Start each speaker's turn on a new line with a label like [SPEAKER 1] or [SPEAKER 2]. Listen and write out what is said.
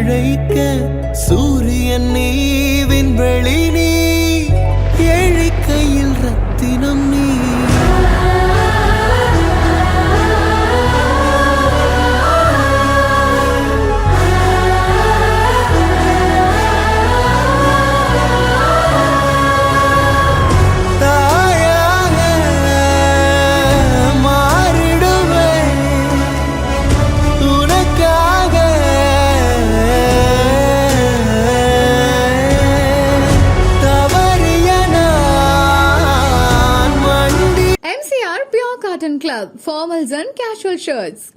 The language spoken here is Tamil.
[SPEAKER 1] தழைக்க சூரியன் நீ விண்வெளி நீ ஏழை கையில் ரத்தினம் நீ
[SPEAKER 2] MCR Pure Cotton Club, formals and casual shirts.